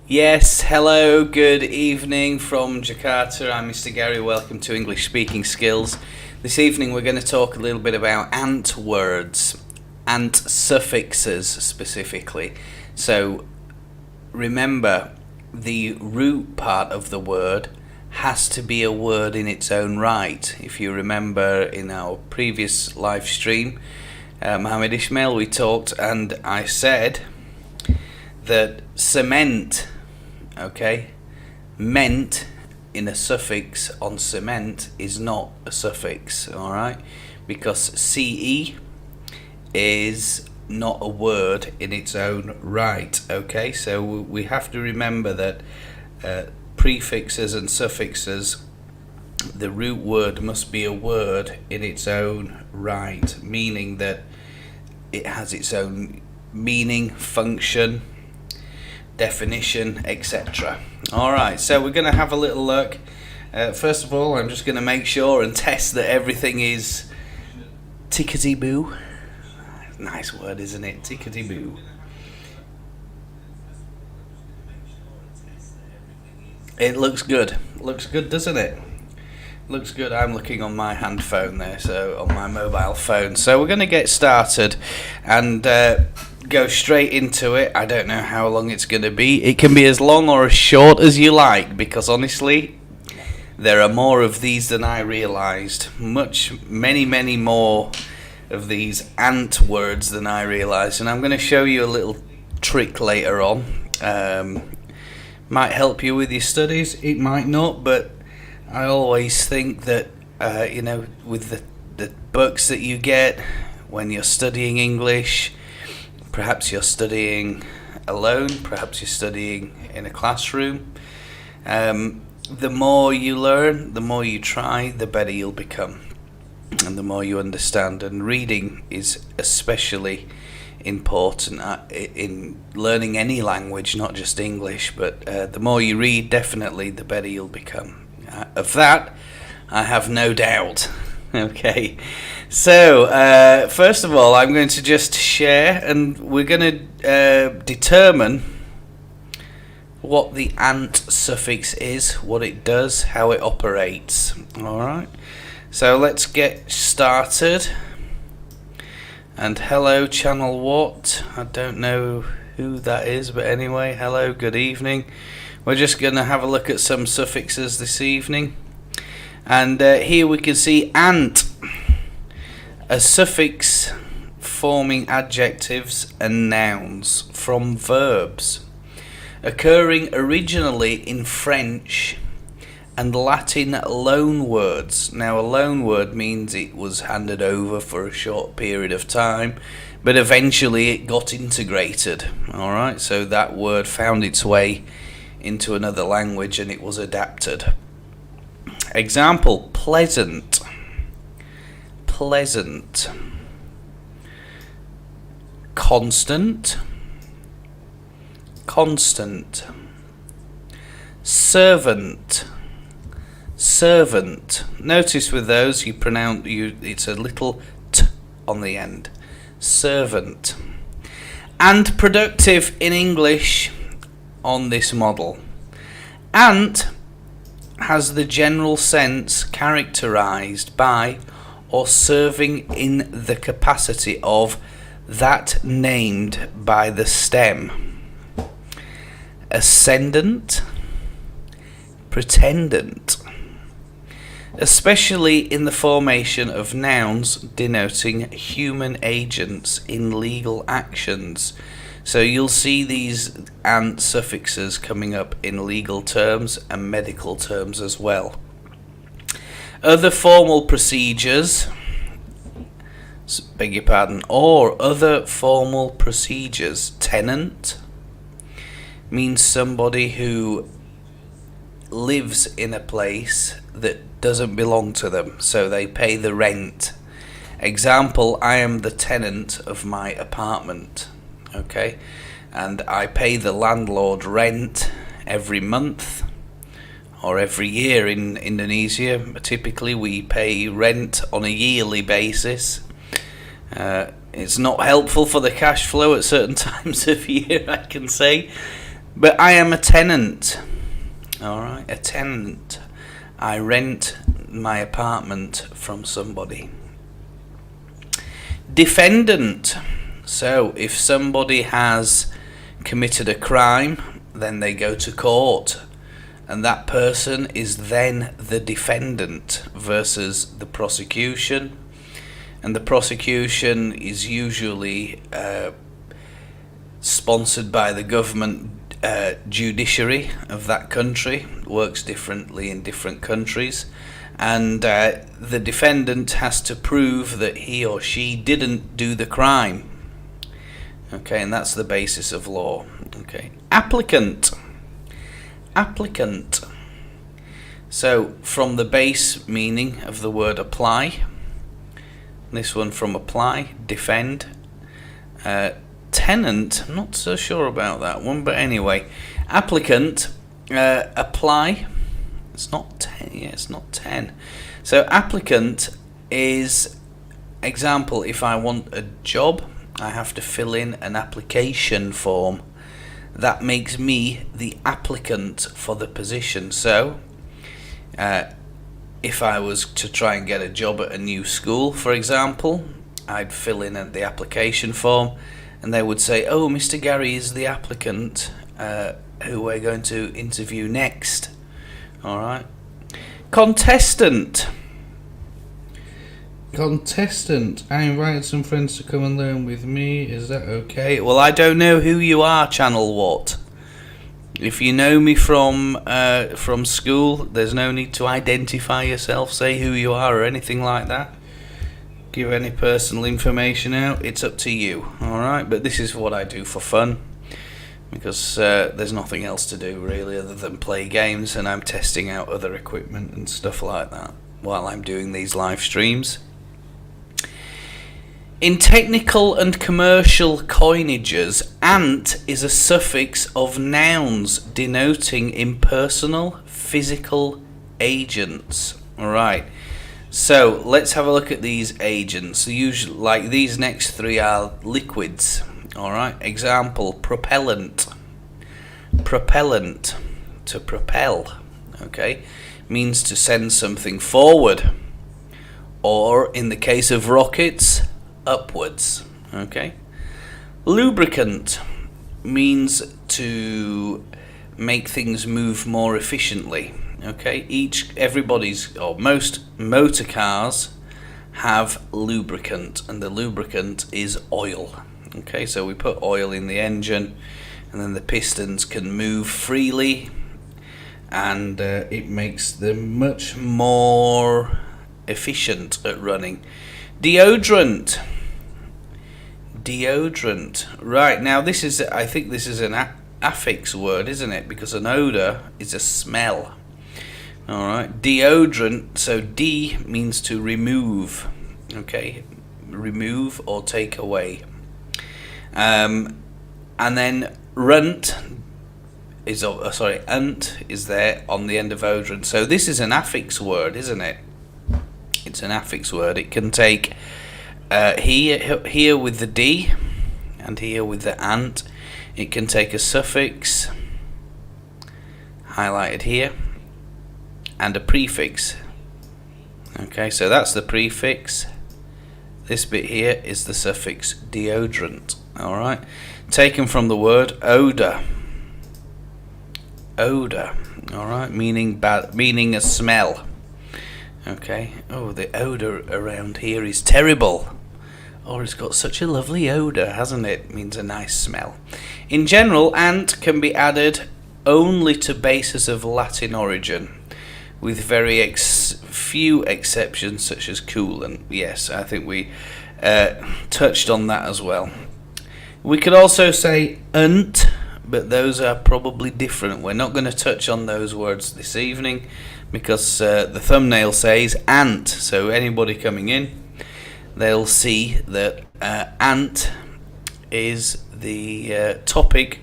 Yes, hello, good evening from Jakarta. I'm Mr. Gary. Welcome to English Speaking Skills. This evening we're going to talk a little bit about ant words, ant suffixes specifically. So remember, the root part of the word has to be a word in its own right. If you remember in our previous live stream, Mohammed Ismail, we talked and I said that cement, meant in a suffix on cement is not a suffix, alright? Because CE is not a word in its own right, okay? So we have to remember that prefixes and suffixes, the root word must be a word in its own right, meaning that it has its own meaning, function, definition, etc. Alright, so we're going to have a little look. First of all, I'm just going to make sure and test that everything is tickety-boo. Nice word, isn't it? Tickety-boo. It looks good. Looks good, doesn't it? Looks good. I'm looking on my hand phone there, so on my mobile phone. So we're going to get started and go straight into it. I don't know how long it's going to be. It can be as long or as short as you like, because honestly, there are more of these than I realised. Many more of these ant words than I realised. And I'm going to show you a little trick later on. Might help you with your studies. It might not, but I always think that, with the books that you get when you're studying English, perhaps you're studying alone, perhaps you're studying in a classroom, the more you learn, the more you try, the better you'll become, and the more you understand. And reading is especially important in learning any language, not just English, but the more you read, definitely the better you'll become. Of that, I have no doubt. Okay, so first of all, I'm going to just share, and we're going to determine what the ant suffix is, what it does, how it operates. Alright, so let's get started. And hello, Channel What? I don't know who that is, but anyway, hello, good evening. We're just going to have a look at some suffixes this evening. And here we can see ant, a suffix forming adjectives and nouns from verbs, occurring originally in French and Latin loanwords. Now, a loanword means it was handed over for a short period of time, but eventually it got integrated. Alright, so that word found its way into another language and it was adapted. Example, pleasant, pleasant. Constant, constant. Servant, servant. Notice with those it's a little t on the end. Servant. And productive in English on this model. Ant has the general sense characterized by or serving in the capacity of that named by the stem. Ascendant, pretendant, especially in the formation of nouns denoting human agents in legal actions. So you'll see these ant suffixes coming up in legal terms and medical terms as well. Other formal procedures, or other formal procedures. Tenant means somebody who lives in a place that doesn't belong to them, so they pay the rent. Example, I am the tenant of my apartment. Okay, and I pay the landlord rent every month or every year. In Indonesia, typically we pay rent on a yearly basis. It's not helpful for the cash flow at certain times of year, I can say, But I am a tenant. Alright, a tenant. I rent my apartment from somebody. Defendant. So if somebody has committed a crime, then they go to court, and that person is then the defendant versus the prosecution. And the prosecution is usually sponsored by the government judiciary of that country. It works differently in different countries. And the defendant has to prove that he or she didn't do the crime. Okay, and that's the basis of law. Okay, applicant. Applicant. So from the base meaning of the word apply, this one from apply, defend. Tenant, I'm not so sure about that one, but anyway, applicant, apply. It's not 10. Yeah, it's not 10. So applicant is, example, if I want a job, I have to fill in an application form. That makes me the applicant for the position. So if I was to try and get a job at a new school, for example, I'd fill in the application form, and they would say, oh, Mr. Gary is the applicant who we're going to interview next. Alright. Contestant. Contestant. I invited some friends to come and learn with me. Is that okay? Well, I don't know who you are, Channel What. If you know me from school, there's no need to identify yourself, say who you are or anything like that. Give any personal information out. It's up to you. Alright, but this is what I do for fun, because there's nothing else to do really other than play games, and I'm testing out other equipment and stuff like that while I'm doing these live streams. In technical and commercial coinages, ant is a suffix of nouns denoting impersonal physical agents. Alright, so let's have a look at these agents. Usually, like these next three are liquids. Alright, example, propellant. Propellant, to propel, okay, means to send something forward, or in the case of rockets, upwards. Okay. Lubricant means to make things move more efficiently. Okay. Most motor cars have lubricant, and the lubricant is oil. Okay, so we put oil in the engine, and then the pistons can move freely, and it makes them much more efficient at running. Deodorant. Deodorant. Right, now this is, I think this is an affix word, isn't it? Because an odor is a smell. Alright, deodorant, so D means to remove. Okay, remove or take away. And then runt is, unt is there on the end of odorant. So this is an affix word, isn't it? It's an affix word. It can take here with the D and here with the ant. It can take a suffix highlighted here and a prefix. Okay, so that's the prefix. This bit here is the suffix deodorant. Alright, taken from the word odor. Odor. Alright, meaning a smell. Okay, oh, the odor around here is terrible. Oh, it's got such a lovely odor, hasn't it? Means a nice smell. In general, ant can be added only to bases of Latin origin, with very few exceptions such as coolant. Yes, I think we touched on that as well. We could also say unt, but those are probably different. We're not going to touch on those words this evening because the thumbnail says ant, so anybody coming in, they'll see that ant is the topic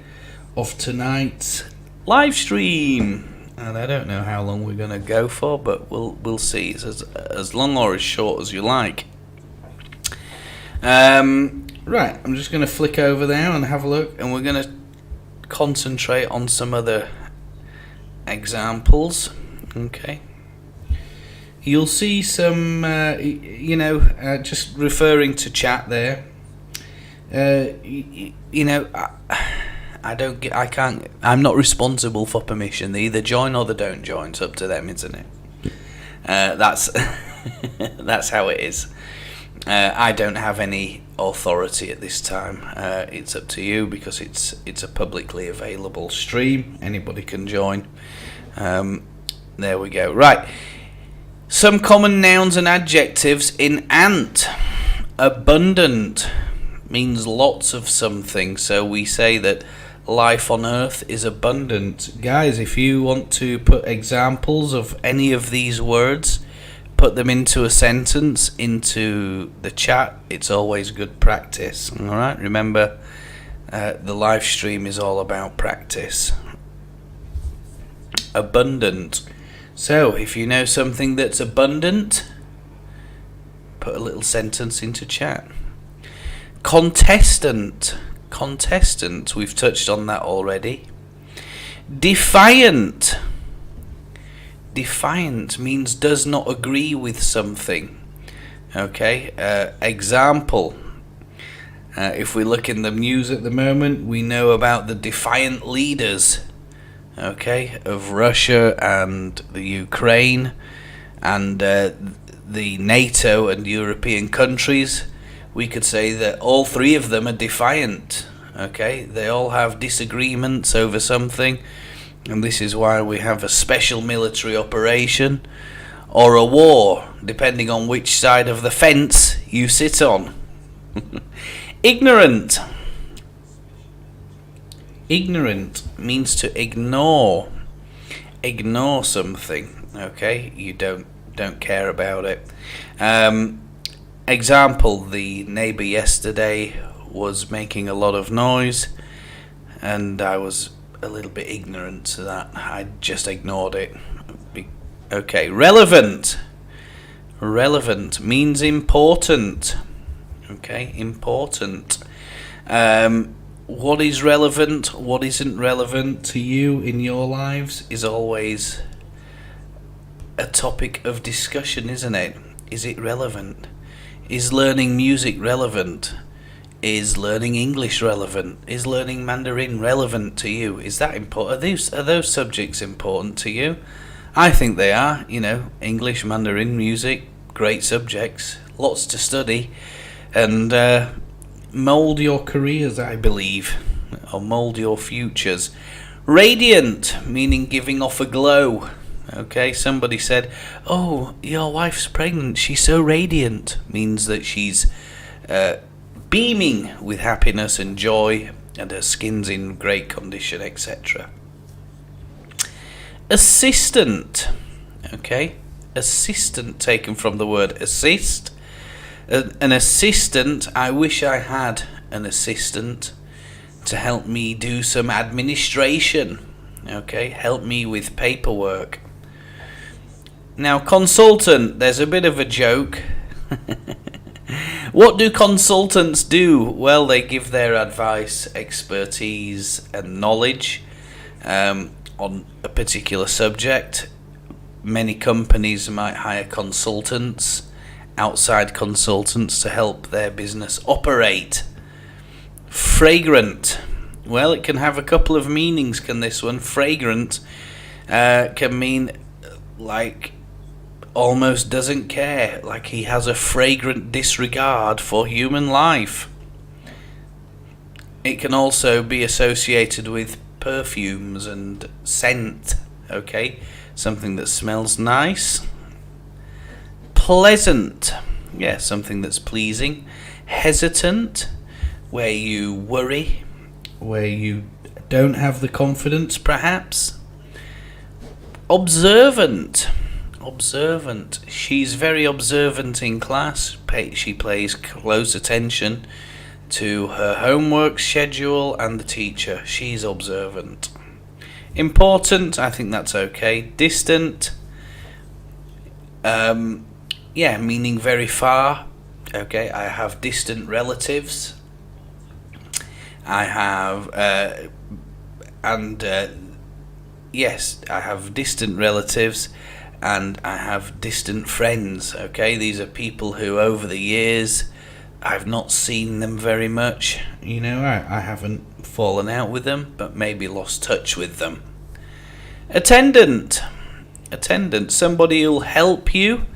of tonight's live stream. And I don't know how long we're going to go for, but we'll see. It's as long or as short as you like. Right, I'm just going to flick over there and have a look, and we're going to concentrate on some other examples. Okay. You'll see some, just referring to chat there. I'm not responsible for permission. They either join or they don't join. It's up to them, isn't it? That's that's how it is. I don't have any authority at this time. It's up to you because it's a publicly available stream. Anybody can join. There we go. Right. Some common nouns and adjectives in ant. Abundant means lots of something. So we say that life on Earth is abundant. Guys, if you want to put examples of any of these words, put them into a sentence into the chat. It's always good practice. Alright, remember the live stream is all about practice. Abundant. So if you know something that's abundant, put a little sentence into chat. Contestant. Contestant, we've touched on that already. Defiant. Defiant means does not agree with something. Okay, example. If we look in the news at the moment, we know about the defiant leaders, okay, of Russia and the Ukraine and the NATO and European countries. We could say that all three of them are defiant. Okay, they all have disagreements over something, and this is why we have a special military operation or a war, depending on which side of the fence you sit on. Ignorant. Ignorant means to ignore. Ignore something. Okay, you don't care about it. Example, the neighbour yesterday was making a lot of noise and I was a little bit ignorant to that. I just ignored it. Okay, relevant. Relevant means important. Okay, important. What is relevant, what isn't relevant to you in your lives is always a topic of discussion, isn't it? Is it relevant? Is learning music relevant? Is learning English relevant? Is learning Mandarin relevant to you? Is that important? Are those subjects important to you? I think they are. English, Mandarin, music, great subjects, lots to study, and mould your careers, I believe, or mould your futures. Radiant, meaning giving off a glow. Okay, somebody said, "Oh, your wife's pregnant. She's so radiant." Means that she's beaming with happiness and joy, and her skin's in great condition, etc. Assistant. Okay, assistant taken from the word assist. An assistant. I wish I had an assistant to help me do some administration. Okay, help me with paperwork. Now, consultant, there's a bit of a joke. What do consultants do? Well, they give their advice, expertise and knowledge on a particular subject. Many companies might hire consultants, outside consultants, to help their business operate. Fragrant. Well, it can have a couple of meanings, can this one? Fragrant can mean like almost doesn't care, like he has a fragrant disregard for human life. It can also be associated with perfumes and scent, okay? Something that smells nice. Pleasant, yeah, something that's pleasing. Hesitant, where you worry, where you don't have the confidence, perhaps. Observant. Observant. She's very observant in class. She pays close attention to her homework schedule and the teacher. She's observant. Important, I think that's okay. Distant, meaning very far. Okay, I have distant relatives. I have and yes, I have distant relatives and I have distant friends. Okay, these are people who over the years I've not seen them very much. You know, I haven't fallen out with them, but maybe lost touch with them. Attendant. Somebody who'll help you.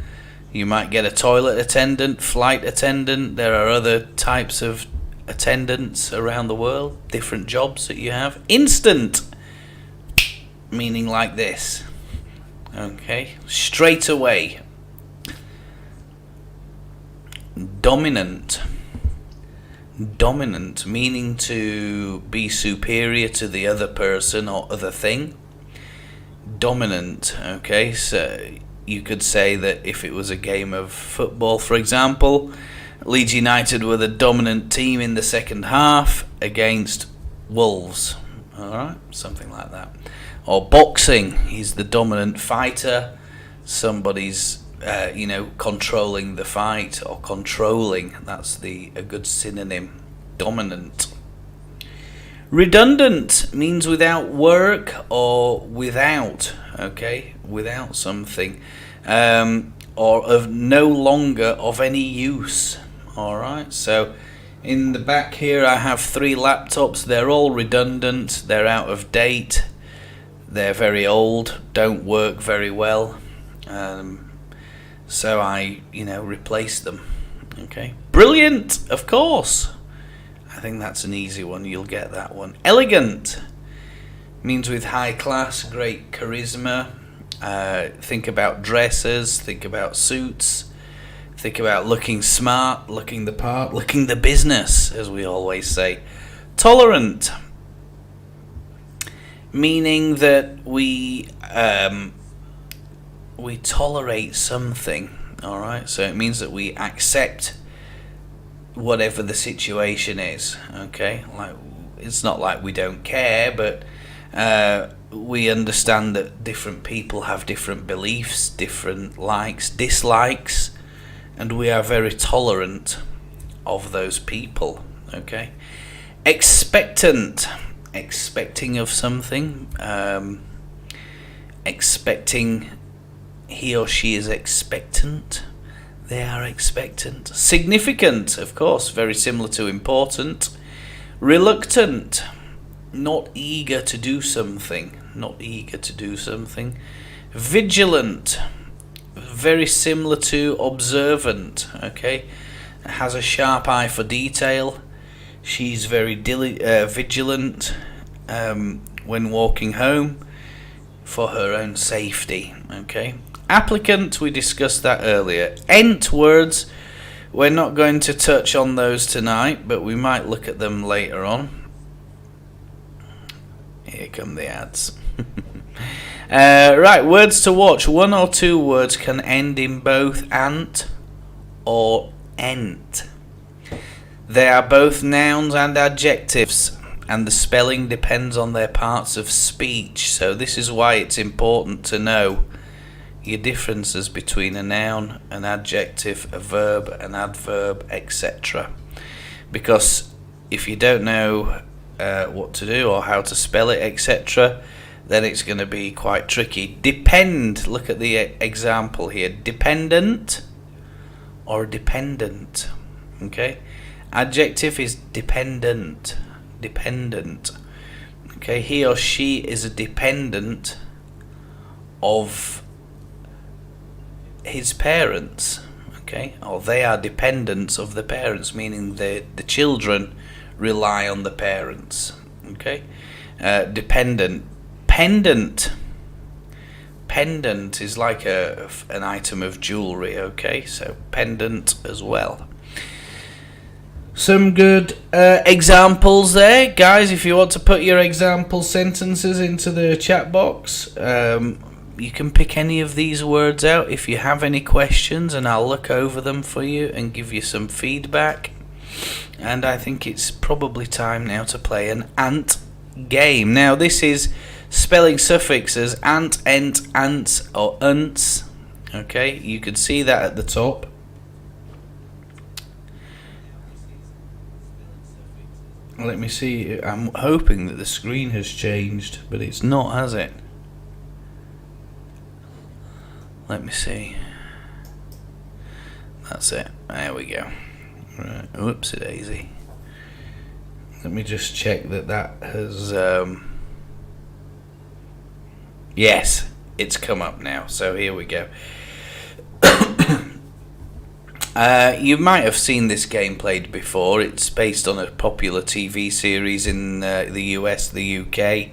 You might get a toilet attendant, flight attendant. There are other types of attendants around the world, different jobs that you have. Instant, meaning like this. Okay, straight away. Dominant, meaning to be superior to the other person or other thing. Dominant, okay, so you could say that if it was a game of football, for example, Leeds United were the dominant team in the second half against Wolves. Alright, something like that. Or boxing, he's the dominant fighter. Somebody's controlling the fight, or controlling, that's a good synonym. Dominant. Redundant means without work or without, okay, without something, or of no longer of any use. Alright, so in the back here I have 3 laptops. They're all redundant, they're out of date, they're very old, don't work very well, so I replace them. Okay, brilliant, of course. I think that's an easy one, you'll get that one. Elegant means with high class, great charisma. Think about dresses, think about suits, think about looking smart, looking the part, looking the business, as we always say. Tolerant, meaning that we tolerate something. Alright, so it means that we accept whatever the situation is. Okay, like, it's not like we don't care, but we understand that different people have different beliefs, different likes, dislikes, and we are very tolerant of those people. Okay, expectant, expecting of something, expecting, he or she is expectant, they are expectant. Significant, of course, very similar to important. Reluctant, not eager to do something, Vigilant, very similar to observant. Okay, has a sharp eye for detail. She's very vigilant when walking home for her own safety. Okay, applicant, we discussed that earlier. Ent words, we're not going to touch on those tonight, but we might look at them later on. Here come the ads. Right, words to watch. 1 or 2 words can end in both ant or ent. They are both nouns and adjectives, and the spelling depends on their parts of speech. So this is why it's important to know your differences between a noun, an adjective, a verb, an adverb, etc. Because if you don't know what to do or how to spell it, etc., then it's going to be quite tricky. Depend, look at the example here. Dependent or dependent. Okay, adjective is dependent. Okay, he or she is a dependent of his parents. Okay, or they are dependents of the parents, meaning the children rely on the parents. Okay, dependent. Pendant is like an item of jewelry. Okay, so pendant as well. Some good examples there, guys. If you want to put your example sentences into the chat box, you can pick any of these words out if you have any questions, and I'll look over them for you and give you some feedback. And I think it's probably time now to play an ant game. Now this is spelling suffixes: ant, ent, ants, or unts. Okay, you can see that at the top. Let me see. I'm hoping that the screen has changed, but it's not, has it? Let me see. That's it. There we go. Right. Whoopsie daisy. Let me just check that has. Yes, it's come up now. So here we go. You might have seen this game played before. It's based on a popular TV series in the US, the UK.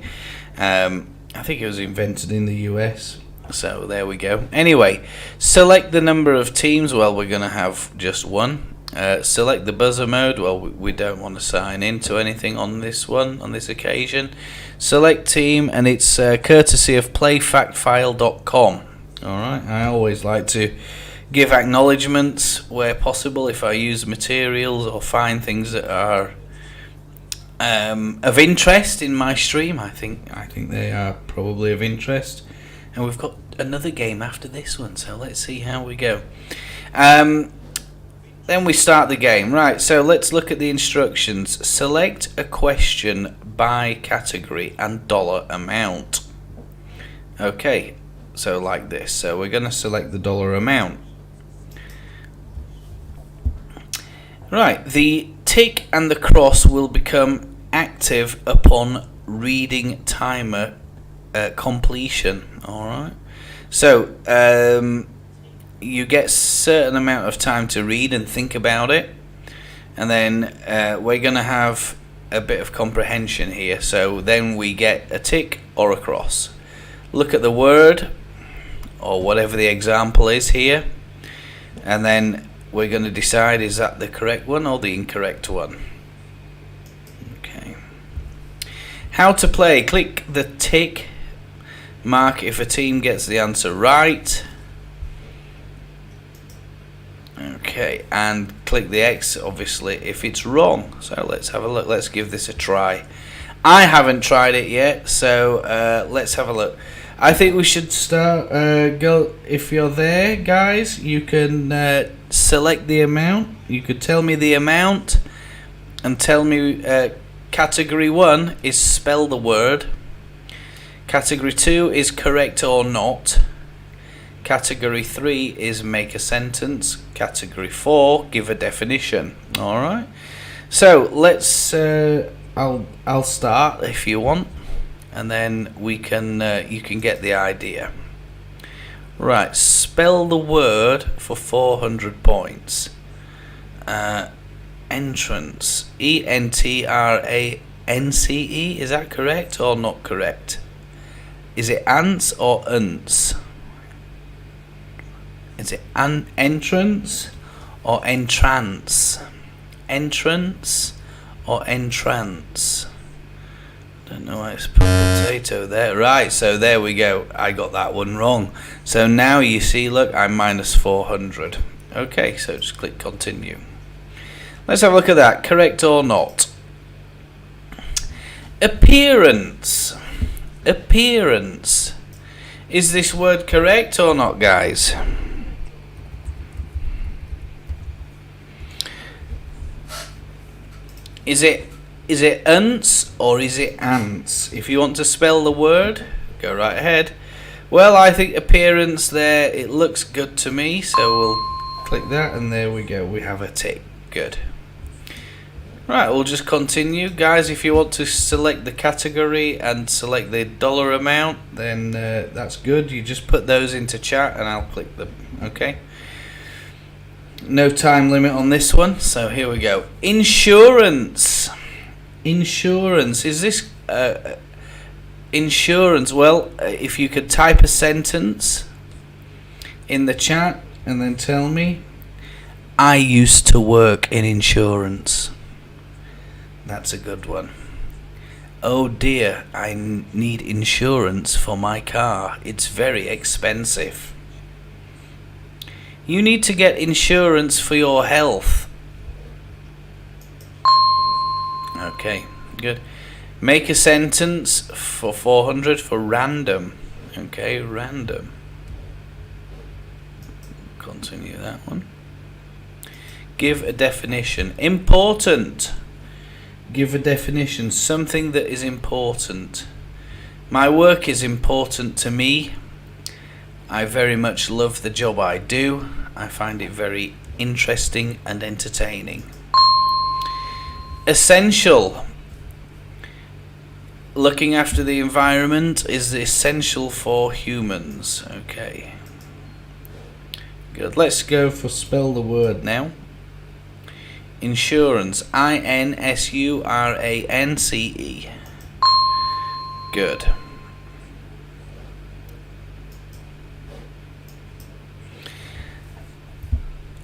I think it was invented in the US. So there we go. Anyway, select the number of teams. Well, we're going to have just one. Select the buzzer mode. Well, we don't want to sign into anything on this one, on this occasion. Select team, and it's courtesy of playfactfile.com. Alright, I always like to give acknowledgements where possible if I use materials or find things that are of interest in my stream. I think they are probably of interest. And we've got another game after this one, so let's see how we go. Then we start the game. Right, so let's look at the instructions. Select a question by category and dollar amount. Okay, so like this. So we're going to select the dollar amount. Right, the tick and the cross will become active upon reading timer completion. Alright, so you get a certain amount of time to read and think about it, and then we're going to have a bit of comprehension here. So then we get a tick or a cross. Look at the word or whatever the example is here, and then we're going to decide, is that the correct one or the incorrect one. Okay. How to play. Click the tick mark if a team gets the answer right. Okay, and click the X obviously if it's wrong. So let's have a look. Let's give this a try. I haven't tried it yet, so let's have a look. I think we should start. Go if you're there, guys. You can select the amount. You could tell me the amount and tell me category 1 is spell the word. Category 2 is correct or not. Category 3 is make a sentence. Category 4, give a definition. All right. So let's. I'll start if you want, and then we can. You can get the idea. Right. Spell the word for 400 points. Entrance. ENTRANCE. Is that correct or not correct? Is it ants or unts? Is it an entrance or entrance? Entrance or entrance? Don't know why it's put potato there. Right, so there we go. I got that one wrong. So now you see, look, I'm minus 400. Okay, so just click continue. Let's have a look at that. Correct or not? Appearance. Appearance. Is this word correct or not, guys? Is it unts or is it ants? If you want to spell the word, go right ahead. Well, I think appearance there, it looks good to me, so we'll click that, and there we go. We have a tick. Good. Right, we'll just continue. Guys, if you want to select the category and select the dollar amount, then that's good. You just put those into chat and I'll click them. Okay. No time limit on this one, so here we go. Insurance. Insurance. Is this insurance? Well, if you could type a sentence in the chat and then tell me, I used to work in insurance. That's a good one. Oh dear, I need insurance for my car. It's very expensive. You need to get insurance for your health. Okay, good. Make a sentence for 400 for random. Okay, random. Continue that one. Give a definition. Important. Give a definition. Something that is important. My work is important to me. I very much love the job I do. I find it very interesting and entertaining. Essential. Looking after the environment is essential for humans. Okay. Good. Let's go for spell the word now. Insurance. INSURANCE. Good.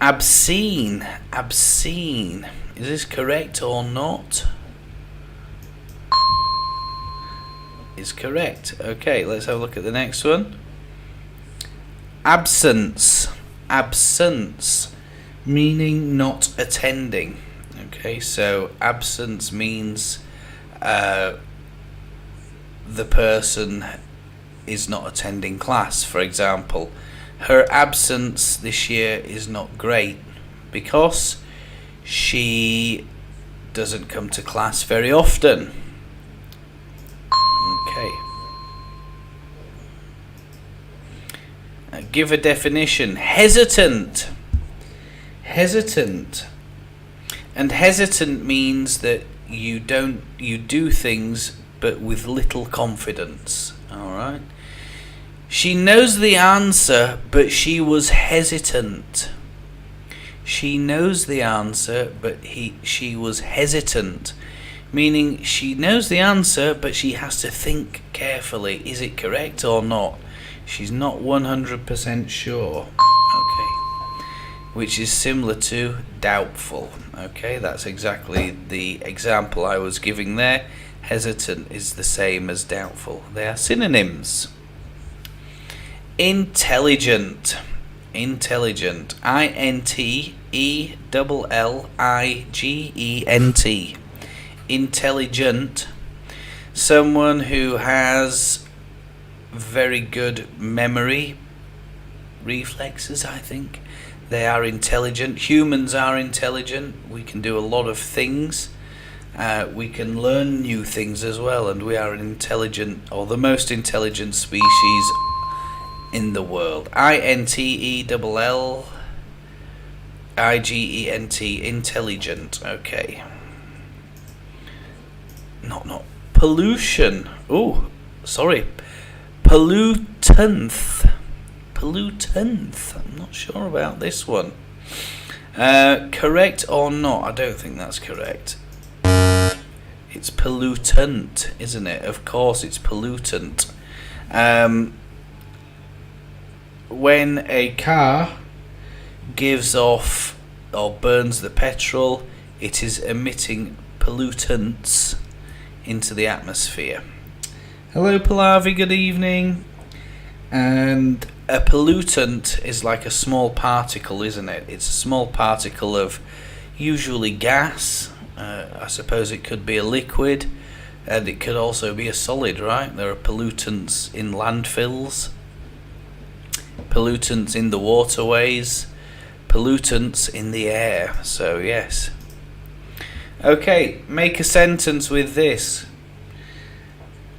Obscene. Obscene. Is this correct or not? Is correct. Okay, let's have a look at the next one. Absence. Absence. Meaning not attending. Okay, so absence means the person is not attending class. For example, her absence this year is not great because she doesn't come to class very often. Okay. Give a definition. Hesitant. Hesitant. And hesitant means that you do things but with little confidence. Alright? She knows the answer, but she was hesitant. She knows the answer, but she was hesitant. Meaning she knows the answer, but she has to think carefully. Is it correct or not? She's not 100% sure. Okay. Which is similar to doubtful. Okay, that's exactly the example I was giving there. Hesitant is the same as doubtful. They are synonyms. Intelligent. Intelligent. INTELLIGENT. Intelligent. Someone who has very good memory reflexes, I think. They are intelligent. Humans are intelligent. We can do a lot of things. We can learn new things as well, and we are an intelligent, or the most intelligent species in the world. INTELLIGENT. Intelligent. Okay. Not pollution. Oh, sorry. Pollutant. Pollutant. I'm not sure about this one. Correct or not? I don't think that's correct. It's pollutant, isn't it? Of course it's pollutant. When a car gives off or burns the petrol, it is emitting pollutants into the atmosphere. Hello Pallavi, good evening. And a pollutant is like a small particle, isn't it? It's a small particle of usually gas. I suppose it could be a liquid, and it could also be a solid, right? There are pollutants in landfills, pollutants in the waterways, pollutants in the air. So yes. Okay, make a sentence with this.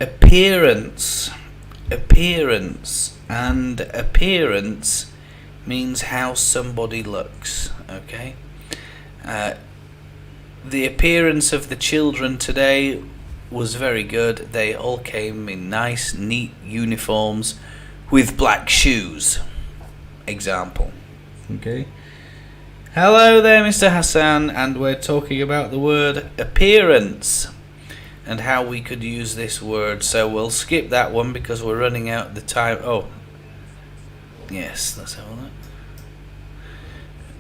Appearance. Appearance. And appearance means how somebody looks. Okay. The appearance of the children today was very good. They all came in nice, neat uniforms with black shoes. Example. Okay. Hello there, Mr. Hassan, and we're talking about the word appearance and how we could use this word. So we'll skip that one because we're running out of the time. Oh, yes, let's have a look.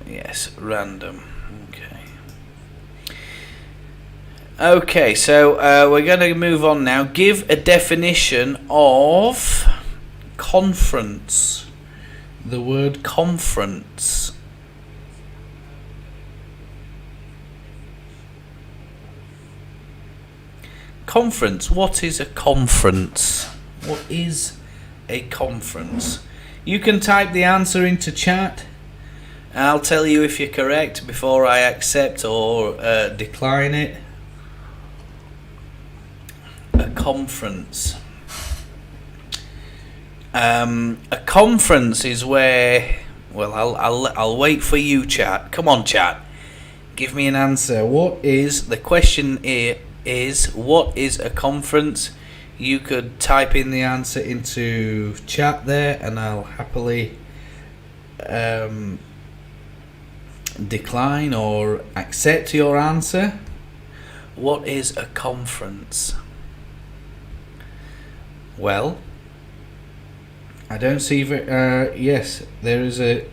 Yes, random. Okay. Okay, so we're going to move on now. Give a definition of conference. The word conference. Conference. What is a conference? What is a conference? You can type the answer into chat. I'll tell you if you're correct before I accept or decline it. conference? A conference is where... Well, I'll wait for you, chat. Come on, chat. Give me an answer. What is... The question is, what is a conference? You could type in the answer into chat there, and I'll happily decline or accept your answer. What is a conference? Well, I don't see... yes, there is a...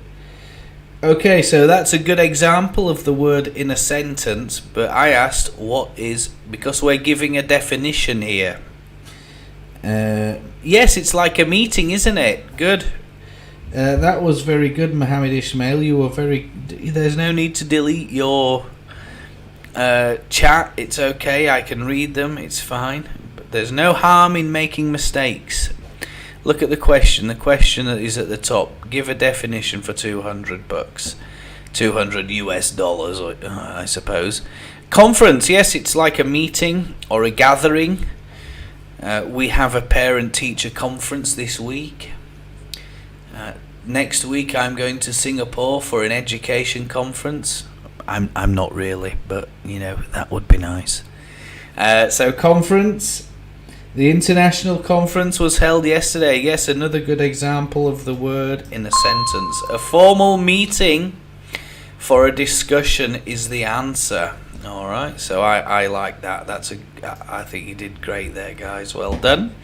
Okay, so that's a good example of the word in a sentence, but I asked what is... Because we're giving a definition here. Yes, it's like a meeting, isn't it? Good. That was very good, Mohammed Ismail. You were very... There's no need to delete your chat. It's okay, I can read them, it's fine. But there's no harm in making mistakes. Look at the question. The question that is at the top. Give a definition for $200. 200 US dollars, I suppose. Conference, yes, it's like a meeting or a gathering. We have a parent-teacher conference this week. Next week I'm going to Singapore for an education conference. I'm not really, but you know, that would be nice. So conference. The international conference was held yesterday. Yes, another good example of the word in a sentence. A formal meeting for a discussion is the answer. Alright, so I like that. I think you did great there, guys. Well done.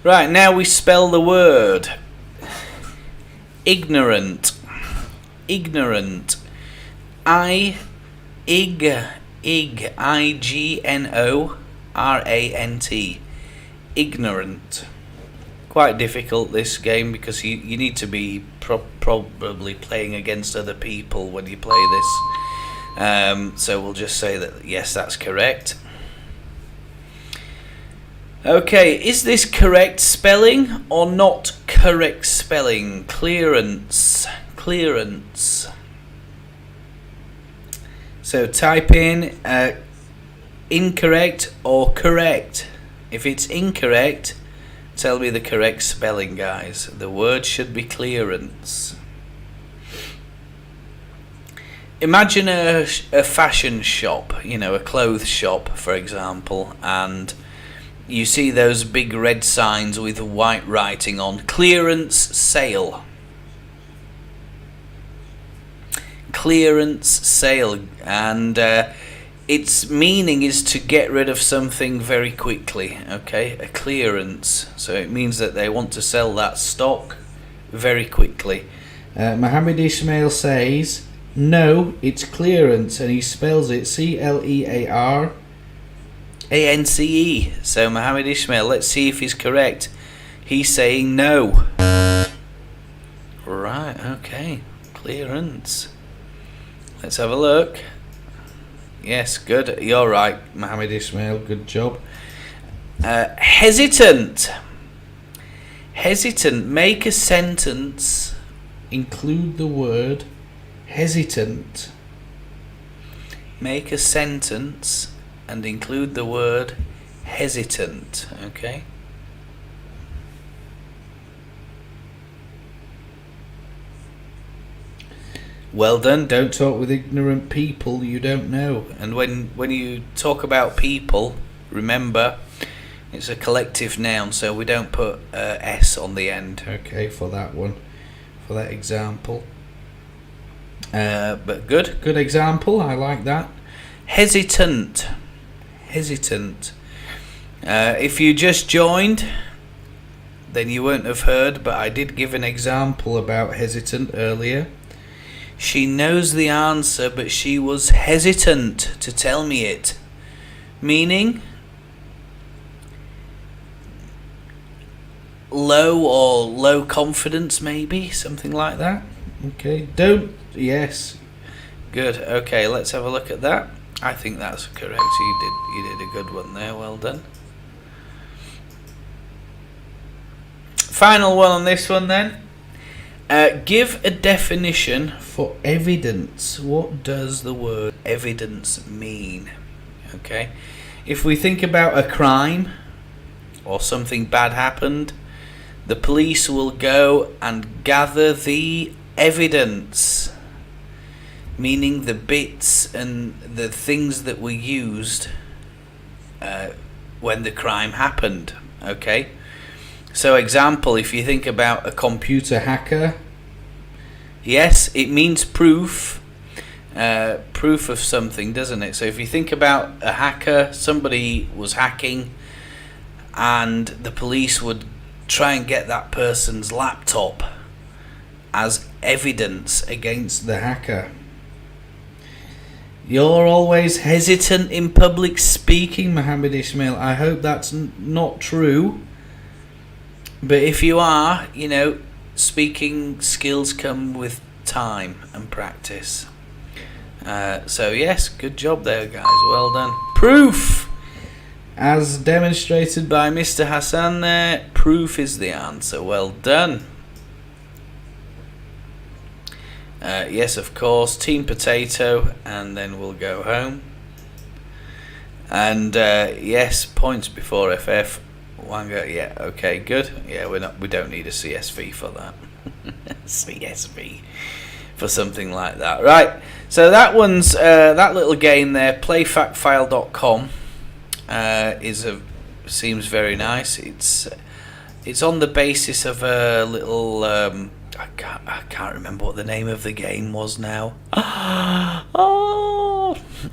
Right, now we spell the word. Ignorant. Ignorant. I-G-N-O-R-A-N-T. Ignorant. Quite difficult, this game, because you need to be probably playing against other people when you play this. So we'll just say that yes, that's correct. Okay, is this correct spelling or not correct spelling? Clearance. Clearance. So type in incorrect or correct. If it's incorrect, tell me the correct spelling, guys. The word should be clearance. Imagine a fashion shop, you know, a clothes shop, for example, and you see those big red signs with white writing on, clearance sale. Clearance sale, and its meaning is to get rid of something very quickly. Okay, a clearance, so it means that they want to sell that stock very quickly. Mohammed Ismail says no, it's clearance, and he spells it C-L-E-A-R-A-N-C-E. So Mohammed Ismail, let's see if he's correct. He's saying no. Right, okay, clearance. Let's have a look. Yes, good. You're right, Mohammed Ismail. Good job. Hesitant. Hesitant. Make a sentence. Include the word hesitant. Make a sentence and include the word hesitant. Okay. Well done. Don't talk with ignorant people you don't know. And when you talk about people, remember it's a collective noun, so we don't put S on the end. Okay, for that one, for that example. But good example. I like that. Hesitant. Hesitant. If you just joined, then you won't have heard, but I did give an example about hesitant earlier. She knows the answer, but she was hesitant to tell me it. Meaning low confidence, maybe, something like that. Okay, yes, good. Okay, let's have a look at that. I think that's correct. You did a good one there. Well done. Final one on this one then. Give a definition for evidence. What does the word evidence mean? Okay, if we think about a crime or something bad happened, the police will go and gather the evidence, meaning the bits and the things that were used when the crime happened. Okay, so example, if you think about a computer hacker, yes, it means proof of something, doesn't it? So if you think about a hacker, somebody was hacking and the police would try and get that person's laptop as evidence against the hacker. You're always hesitant in public speaking, Mohammed Ismail. I hope that's not true. But if you are, speaking skills come with time and practice. So yes, good job there, guys. Well done. Proof! As demonstrated by Mr. Hassan there, proof is the answer. Well done. Yes, of course, team potato, and then we'll go home. And yes, points before FF. Wanga, yeah, okay, good. Yeah, we don't need a CSV for that. CSV for something like that, right? So that one's that little game there. Playfactfile.com seems very nice. It's on the basis of a little. I can't remember what the name of the game was now.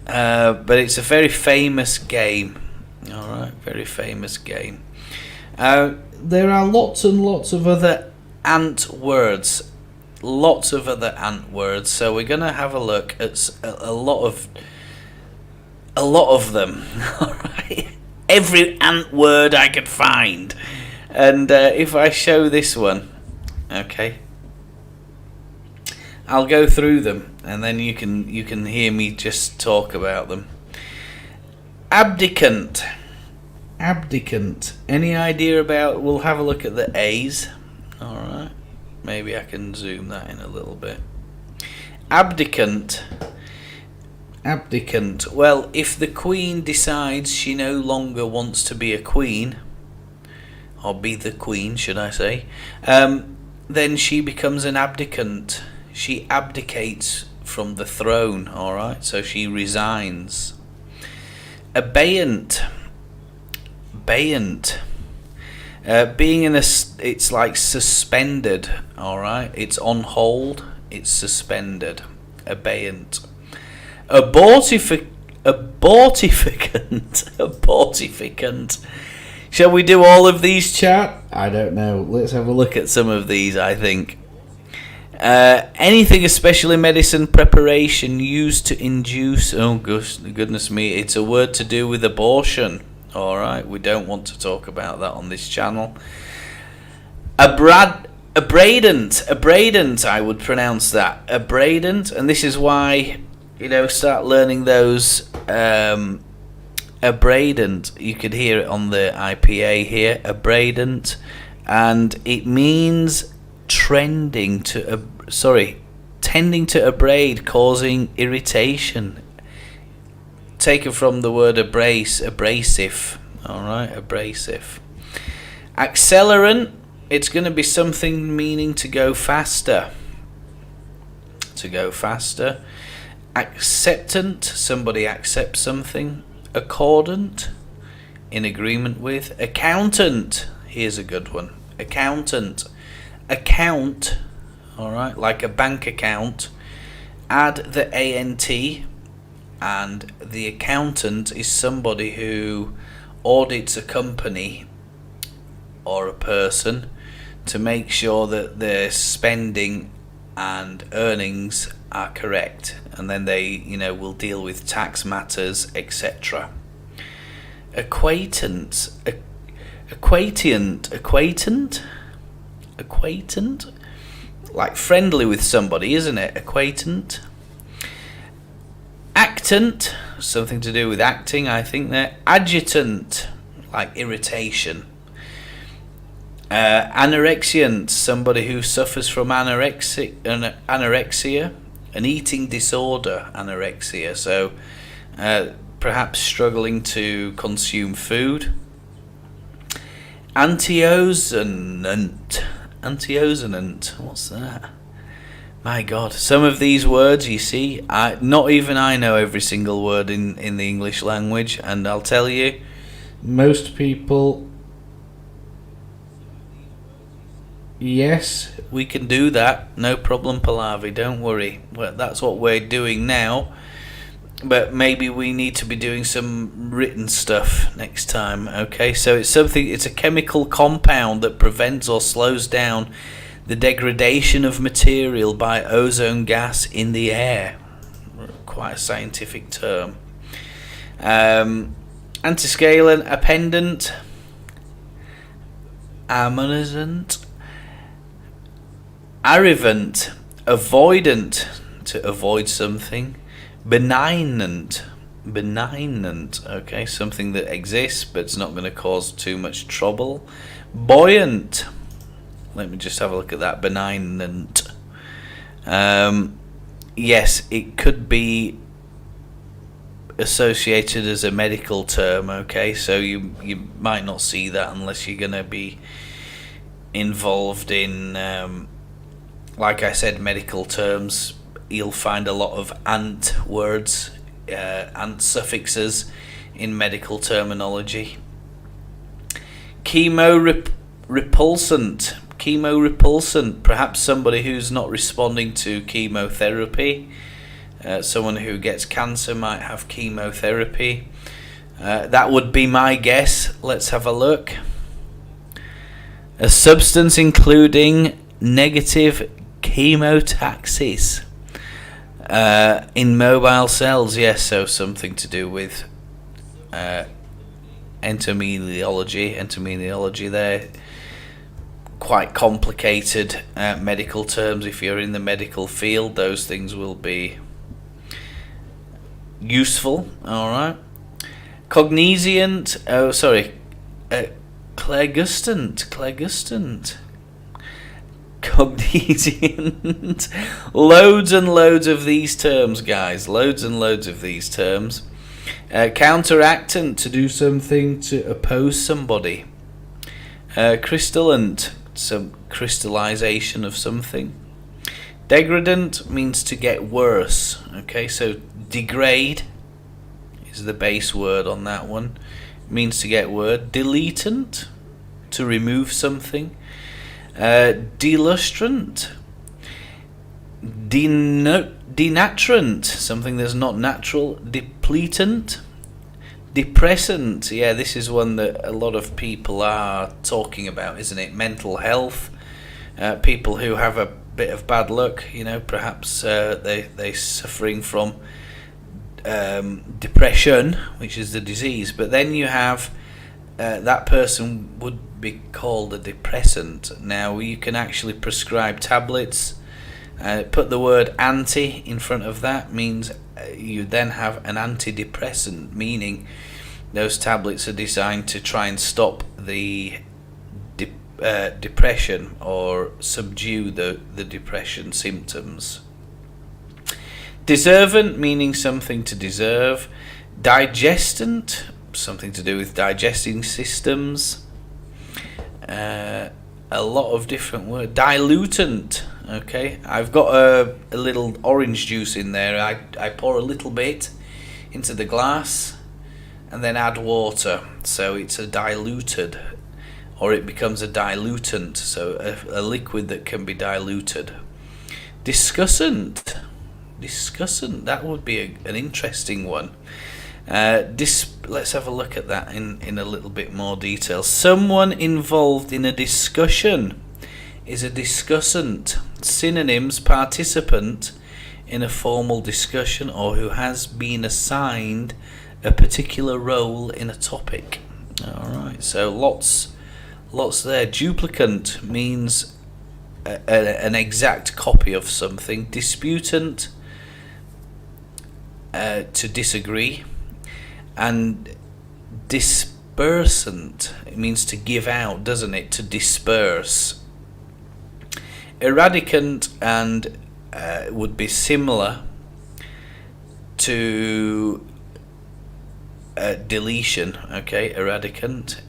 But it's a very famous game. All right, very famous game. There are lots and lots of other ant words. Lots of other ant words. So we're gonna have a look at a lot of them. All right, every ant word I could find. And if I show this one, okay. I'll go through them, and then you can hear me just talk about them. Abdicant. Abdicant. Any idea about? We'll have a look at the A's. All right. Maybe I can zoom that in a little bit. Abdicant. Abdicant. Well, if the queen decides she no longer wants to be a queen, or be the queen, should I say, then she becomes an abdicant. She abdicates from the throne, all right? So she resigns. Abeyant. Abeyant. Being in a... It's like suspended, all right? It's on hold. It's suspended. Abeyant. Abortificant. Abortificant. Shall we do all of these, chat? I don't know. Let's have a look at some of these, I think. Anything, especially medicine preparation, used to induce... Oh, goodness me. It's a word to do with abortion. All right. We don't want to talk about that on this channel. Abradant. Abradant, I would pronounce that. Abradant. And this is why, start learning those... abradant, you could hear it on the IPA here, abradant, and it means tending to abrade, causing irritation. Taken from the word abrasive. All right, abrasive. Accelerant, it's going to be something meaning to go faster. To go faster. Acceptant, somebody accepts something. Accordant, in agreement with. Accountant, here's a good one. Accountant. Account, alright, like a bank account. Add the ANT, and the accountant is somebody who audits a company or a person to make sure that their spending and earnings are correct, and then they will deal with tax matters, etc. Acquaintance. Acquaintant, like friendly with somebody, isn't it? Acquaintant. Actant, something to do with acting, I think there. Adjutant, like irritation. Anorexiant, somebody who suffers from anorexia, an eating disorder, anorexia. So perhaps struggling to consume food. Antiosonant. What's that? My God, some of these words, you see, not even I know every single word in the English language, and I'll tell you, most people, yes, we can do that, no problem, Pallavi, don't worry. Well, that's what we're doing now, but maybe we need to be doing some written stuff next time, okay? So it's a chemical compound that prevents or slows down the degradation of material by ozone gas in the air. Quite a scientific term. Antiscalant, appendant, ammonizant, arrivant, avoidant, to avoid something, benignant, okay, something that exists but it's not going to cause too much trouble. Buoyant, let me just have a look at that, benignant. Yes, it could be associated as a medical term, okay, so you might not see that unless you're going to be involved in, like I said, medical terms. You'll find a lot of ant words, ant suffixes in medical terminology. Chemorepulsant, perhaps somebody who's not responding to chemotherapy. Someone who gets cancer might have chemotherapy. That would be my guess. Let's have a look. A substance including negative chemotaxis in mobile cells. Yes, so something to do with entomology there. Quite complicated medical terms. If you're in the medical field, those things will be useful. Alright. Cognizant, clairgustant. Cognizant. Loads and loads of these terms, guys. Loads and loads of these terms. Counteractant, to do something to oppose somebody. Crystallant, some crystallization of something. Degradant means to get worse. Okay, so degrade is the base word on that one. It means to get worse. Deletant, to remove something. Delustrant. Denaturant, something that's not natural. Depletant. Depressant, yeah, this is one that a lot of people are talking about, isn't it? Mental health, people who have a bit of bad luck, perhaps they're suffering from depression, which is the disease, but then you have that person would be called a depressant. Now, you can actually prescribe tablets, put the word anti in front of that, means you then have an antidepressant, meaning those tablets are designed to try and stop the depression or subdue the depression symptoms. Deservant, meaning something to deserve. Digestant, something to do with digesting systems. A lot of different words. Dilutant. Okay, I've got a little orange juice in there. I pour a little bit into the glass and then add water, so it's a diluted, or it becomes a dilutant, so a liquid that can be diluted. Discussant, that would be an interesting one. Let's have a look at that in a little bit more detail. Someone involved in a discussion is a discussant. Synonyms: participant in a formal discussion, or who has been assigned a particular role in a topic. Alright, so lots there. Duplicant means an exact copy of something. Disputant, to disagree. And dispersant, it means to give out, doesn't it? To disperse. Eradicant and would be similar to deletion. Okay, eradicant.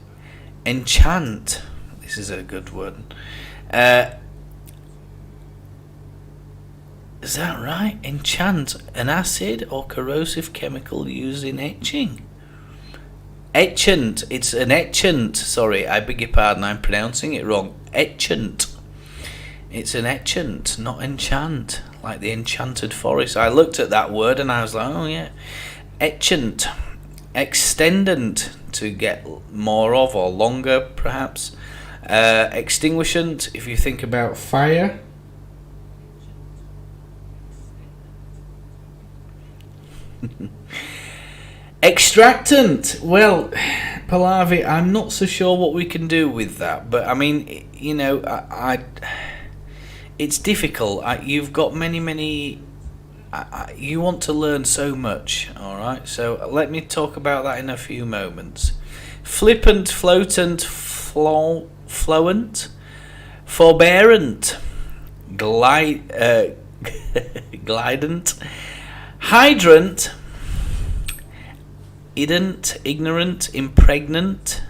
Enchant. This is a good word. Is that right? Enchant, an acid or corrosive chemical used in etching. Etchant. It's an etchant. Sorry, I beg your pardon. I'm pronouncing it wrong. Etchant. It's an etchant, not enchant, like the enchanted forest. I looked at that word and I was like, oh yeah. Etchant. Extendant, to get more of or longer, perhaps. Extinguishant, if you think about fire. Extractant. Well, Pallavi, I'm not so sure what we can do with that, but I mean, you know, it's difficult. You've got many. You want to learn so much, all right? So let me talk about that in a few moments. Flippant, floatant, flowant, forbearant, glidant, hydrant, ident, ignorant, impregnant,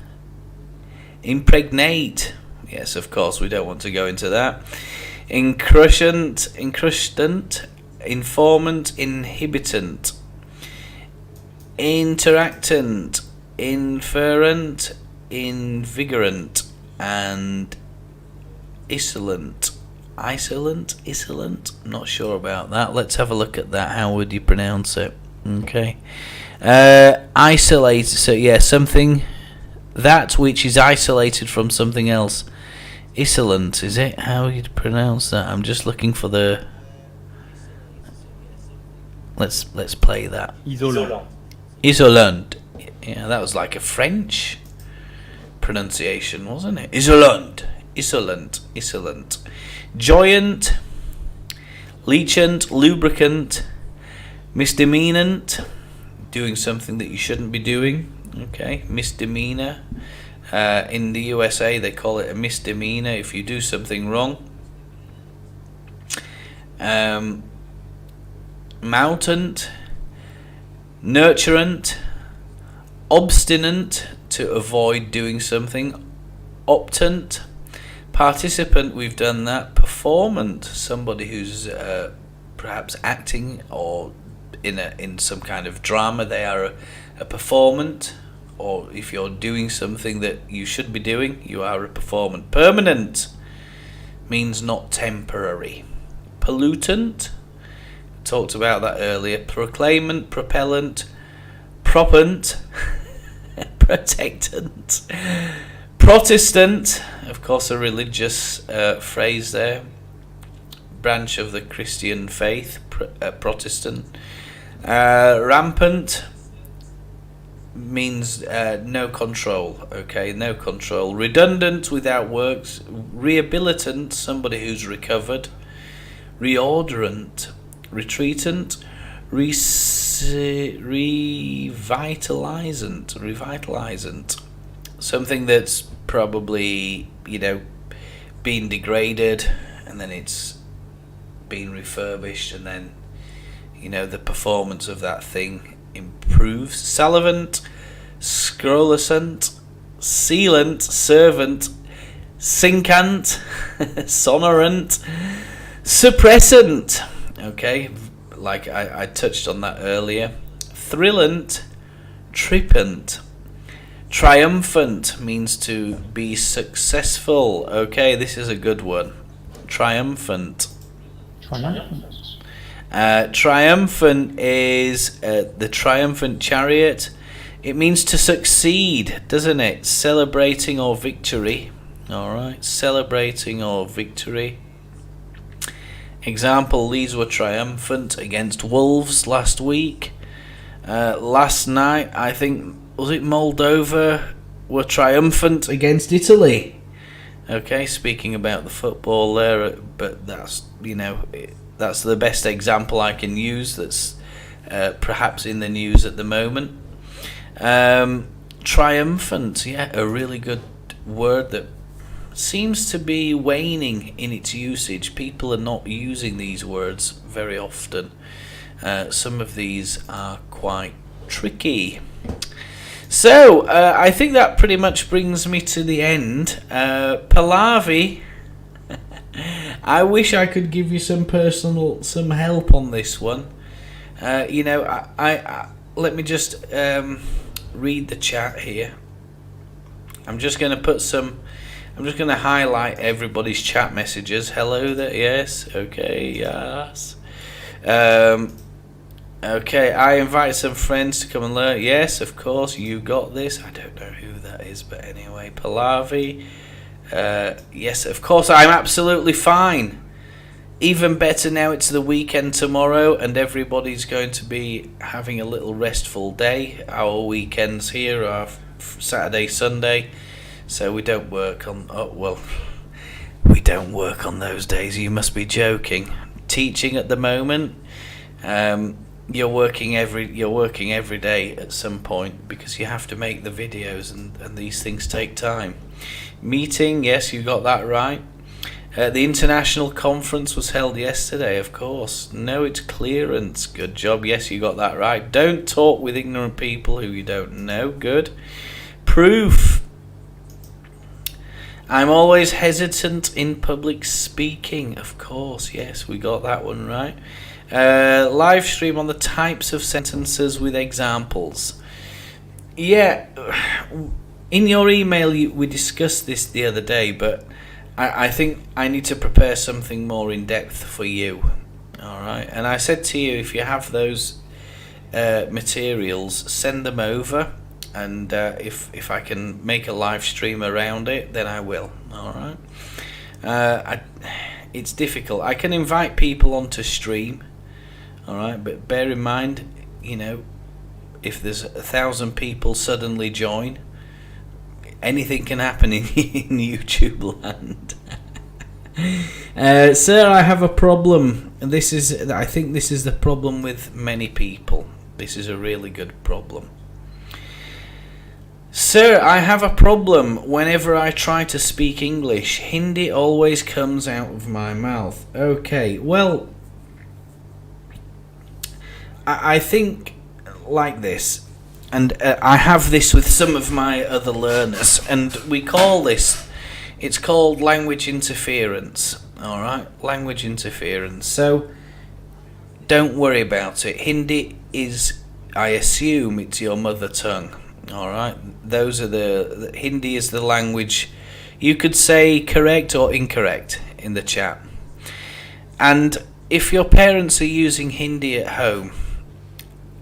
impregnate. Yes, of course, we don't want to go into that. Incrustant, informant, inhibitant, interactant, inferent, invigorant, and isolant. Isolant? Not sure about that. Let's have a look at that. How would you pronounce it? Okay. Isolate. So yeah, something that which is isolated from something else. Isolant, is it? How would you pronounce that? I'm just looking for the. Let's play that. Isolant. Isolant. Yeah, that was like a French pronunciation, wasn't it? Isolant. Joyant, leachant, lubricant, misdemeanant, doing something that you shouldn't be doing. Okay, misdemeanor. In the USA, they call it a misdemeanor if you do something wrong. Moutant, nurturant, obstinate, to avoid doing something. Optant, participant, we've done that. Performant, somebody who's perhaps acting or in some kind of drama, they are a performant. Or if you're doing something that you should be doing, you are a performant. Permanent means not temporary. Pollutant, talked about that earlier. Proclaimant, propellant, propant, protectant, Protestant, of course a religious phrase there, branch of the Christian faith, Protestant. Rampant means no control, okay, no control. Redundant, without works. Rehabilitant, somebody who's recovered. Reorderant, retreatant. Revitalizant, something that's probably, been degraded and then it's been refurbished and then, the performance of that thing improves. Salivant, scrolescent, sealant, servant, syncant, sonorant, suppressant, okay, like I touched on that earlier. Thrillant, trippant. Triumphant means to be successful. Okay, this is a good one. Triumphant. Triumphant is the triumphant chariot. It means to succeed, doesn't it? Celebrating or victory. Alright, celebrating or victory. Example, these were triumphant against Wolves last week. Last night, I think, was it Moldova were triumphant against Italy. Okay, speaking about the football there, but that's, that's the best example I can use that's perhaps in the news at the moment. Triumphant, yeah, a really good word that seems to be waning in its usage. People are not using these words very often. Some of these are quite tricky. So, I think that pretty much brings me to the end. Pallavi, I wish I could give you some help on this one. I let me just read the chat here. I'm just going to highlight everybody's chat messages. Hello there, yes, okay, yes. Okay, I invite some friends to come and learn. Yes, of course, you got this. I don't know who that is, but anyway, Pallavi. Yes, of course, I'm absolutely fine. Even better now, it's the weekend tomorrow, and everybody's going to be having a little restful day. Our weekends here are Saturday, Sunday, so we don't work on. We don't work on those days. You must be joking. Teaching at the moment. You're working every day at some point because you have to make the videos and these things take time. Meeting, yes, you got that right. The international conference was held yesterday, of course. No, it's clearance. Good job. Yes, you got that right. Don't talk with ignorant people who you don't know. Good. Proof. I'm always hesitant in public speaking. Of course, yes, we got that one right. Live stream on the types of sentences with examples. Yeah, in your email we discussed this the other day, but I think I need to prepare something more in depth for you. Alright, and I said to you, if you have those materials, send them over, and if I can make a live stream around it, then I will. Alright, it's difficult. I can invite people onto stream. Alright, but bear in mind, if there's 1,000 people suddenly join, anything can happen in YouTube land. Sir, I have a problem. And I think this is the problem with many people. This is a really good problem. Sir, I have a problem whenever I try to speak English. Hindi always comes out of my mouth. Okay, well, I think like this, and I have this with some of my other learners, and we call this, it's called language interference. Alright, language interference. So don't worry about it. Hindi is, I assume, it's your mother tongue. Alright, those are the Hindi is the language. You could say correct or incorrect in the chat. And if your parents are using Hindi at home,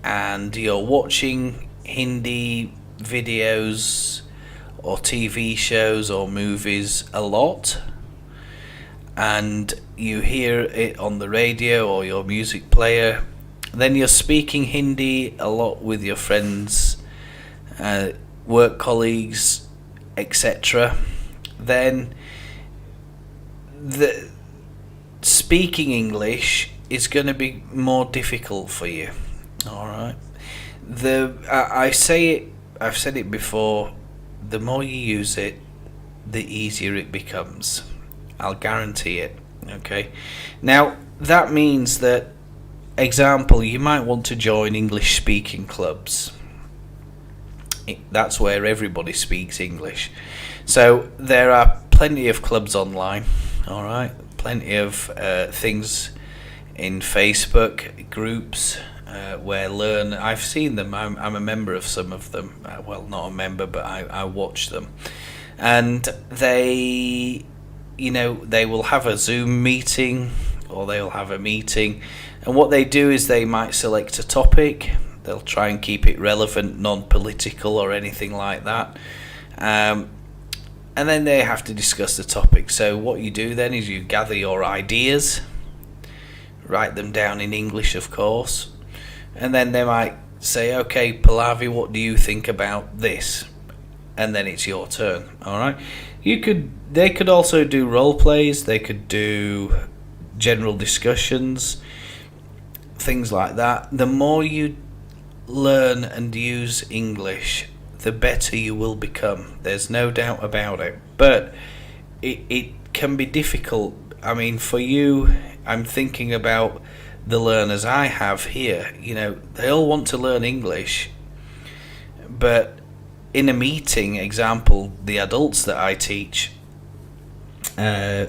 and you're watching Hindi videos or TV shows or movies a lot, and you hear it on the radio or your music player, then you're speaking Hindi a lot with your friends, work colleagues, etc. Then the speaking English is going to be more difficult for you. All right. I've said it before. The more you use it, the easier it becomes. I'll guarantee it. Okay. Now that means that, example, you might want to join English speaking clubs. That's where everybody speaks English. So there are plenty of clubs online. All right. Plenty of things in Facebook groups. Where I've seen them. I'm a member of some of them. Well, not a member, but I watch them, and they will have a Zoom meeting, or they'll have a meeting, and what they do is they might select a topic. They'll try and keep it relevant, non-political or anything like that, and then they have to discuss the topic. So what you do then is you gather your ideas, write them down in English, of course. And then they might say, okay, Pallavi, what do you think about this? And then it's your turn. All right. They could also do role plays. They could do general discussions, things like that. The more you learn and use English, the better you will become. There's no doubt about it. But it can be difficult. I mean, for you, I'm thinking about the learners I have here. They all want to learn English, but in a meeting, example, the adults that I teach, they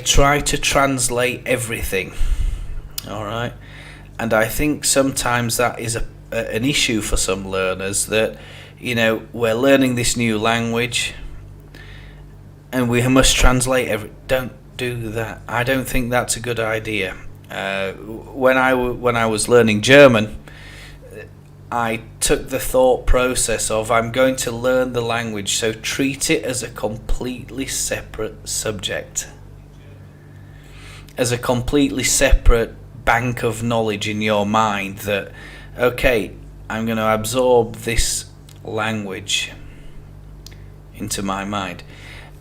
try to translate everything, all right? And I think sometimes that is an issue for some learners, that, you know, we're learning this new language and we must translate don't do that. I don't think that's a good idea. When I was learning German, I took the thought process of, I'm going to learn the language, so treat it as a completely separate subject, as a completely separate bank of knowledge in your mind, that, okay, I'm going to absorb this language into my mind.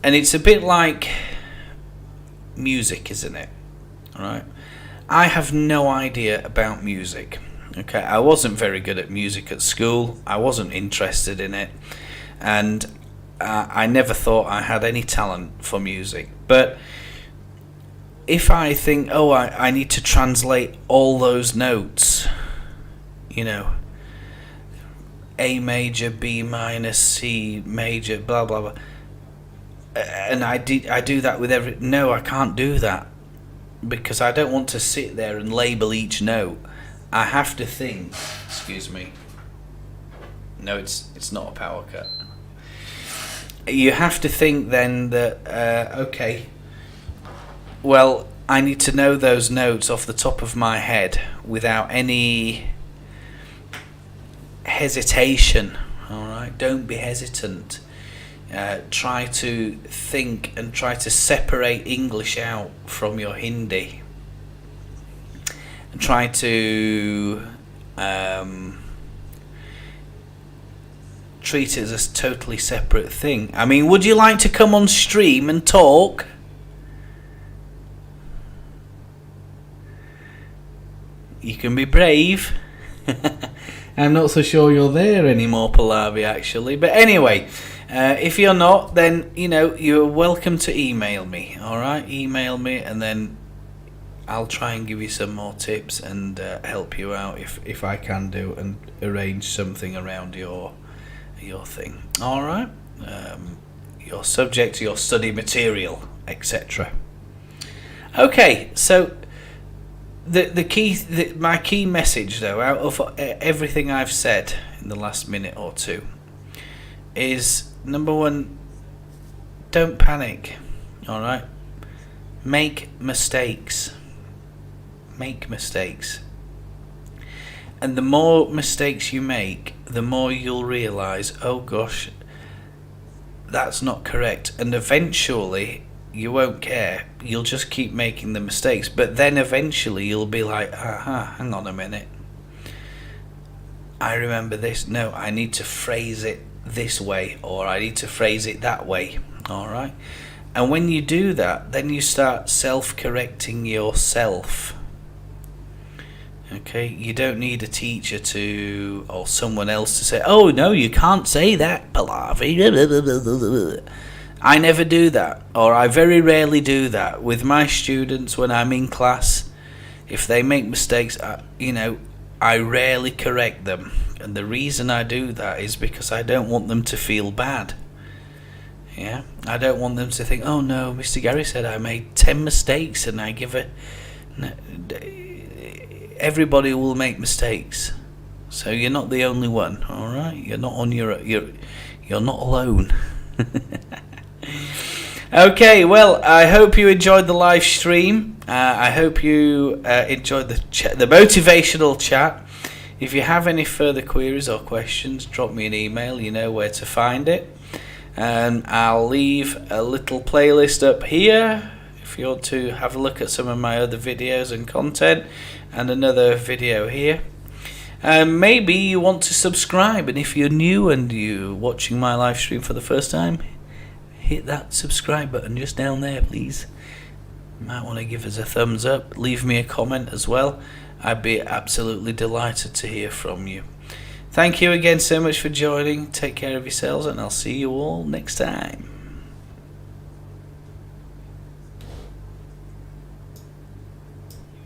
And it's a bit like music, isn't it? All right. I have no idea about music. Okay, I wasn't very good at music at school. I wasn't interested in it, and I never thought I had any talent for music. But if I think, oh, I need to translate all those notes, you know, A major, B minor, C major, blah blah blah, and I do that with every. No, I can't do that, because I don't want to sit there and label each note. I have to think. Excuse me. No, it's not a power cut. You have to think then that, okay, well, I need to know those notes off the top of my head without any hesitation. All right, don't be hesitant. Try to think and try to separate English out from your Hindi. Try to treat it as a totally separate thing. I mean, would you like to come on stream and talk? You can be brave. I'm not so sure you're there anymore, Pallavi, actually. But anyway, if you're not, then, you know, you're welcome to email me. All right, email me, and then I'll try and give you some more tips and help you out if I can do, and arrange something around your thing. All right, your subject, your study material, etc. Okay, so my key message, though, out of everything I've said in the last minute or two, is number one: don't panic. All right, make mistakes. Make mistakes, and the more mistakes you make, the more you'll realize, oh gosh, that's not correct, and eventually you won't care. You'll just keep making the mistakes, but then eventually you'll be like, hang on a minute, I remember this. No, I need to phrase it this way, or I need to phrase it that way. All right, and when you do that, then you start self-correcting yourself. Okay, you don't need a teacher or someone else to say, oh no, you can't say that, Pallavi. I never do that, or I very rarely do that with my students when I'm in class. If they make mistakes, I rarely correct them, and the reason I do that is because I don't want them to feel bad. Yeah, I don't want them to think, oh no, Mr. Gary said I made 10 mistakes, and I give a. Everybody will make mistakes, so you're not the only one. All right, you're not on you're not alone. Okay, well, I hope you enjoyed the live stream. I hope you enjoyed the motivational chat. If you have any further queries or questions, drop me an email. You know where to find it, and I'll leave a little playlist up here if you want to have a look at some of my other videos and content, and another video here. Maybe you want to subscribe, and if you're new and you're watching my live stream for the first time, hit that subscribe button just down there, please. You might want to give us a thumbs up, leave me a comment as well. I'd be absolutely delighted to hear from you. Thank you again so much for joining. Take care of yourselves, and I'll see you all next time.